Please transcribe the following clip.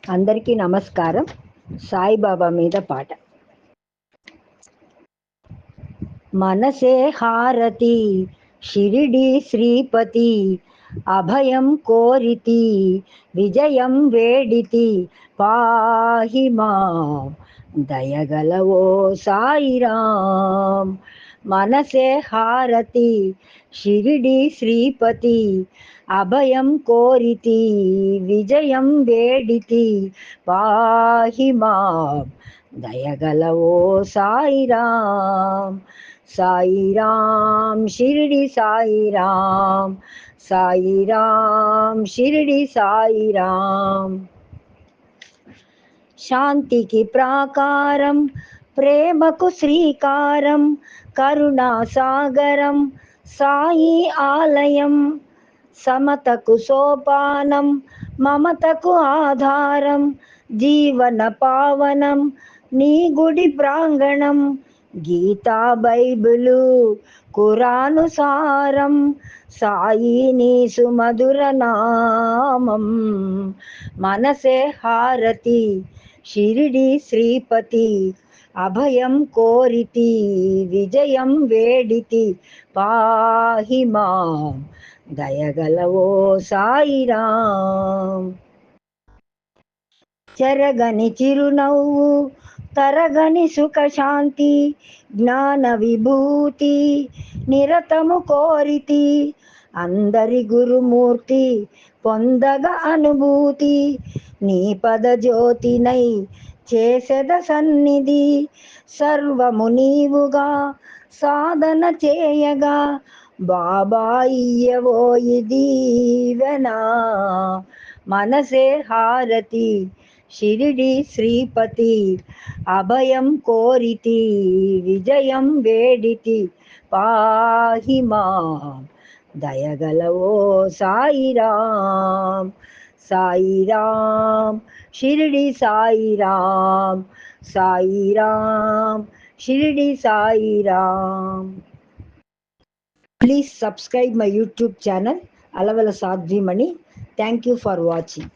అందరికీ నమస్కారం. సాయిబాబా మీద పాట. మనసే హారతి షిరిడి శ్రీపతి, అభయం కోరితి విజయం వేడితి, పాహి మాం దయగలవో సాయిరాం. మనసే హారతి షిరిడి శ్రీపతి, అభయం కోరితి విజయం వేడితి, పాహి మాం దయగలవో సాయిరాం. సాయిరాం షిరిడి సాయిరాం, సాయిరాం షిరిడి సాయిరాం. శాంతికి ప్రాకారం, ప్రేమకు శ్రీకారం, కరుణా సాగరం సాయి ఆలయం. సమతకు సోపానం, మమతకు ఆధారం, జీవన పావనం నీ గుడి ప్రాంగణం. గీతా బైబిలు ఖురాను సారం, సాయి నీ సుమధుర నామం. మనసే హారతి షిరిడి శ్రీపతి, అభయం కోరితి విజయం వేడితి, పాహి మాం దయగలవో సాయిరాం. చెరగని చిరునవ్వు, తరగని సుఖశాంతి, జ్ఞాన విభూతి నిరతము కోరితి, అందరి గురుమూర్తి పొందగ అనుభూతి. నీ పద జ్యోతినై చేసెద సన్నిధి, సర్వము నీవుగా సాధన చేయగా, బాబా ఇయ్యవోయి దీవెనా. మనసే హారతి షిరిడి శ్రీపతి, అభయం కోరితి విజయం వేడితి, పాహి మాం దయగలవో Sairam. Sairam Shirdi Sairam, Sairam Shirdi Sairam. Please subscribe my YouTube channel Alavala Sadhvimani. Thank you for watching.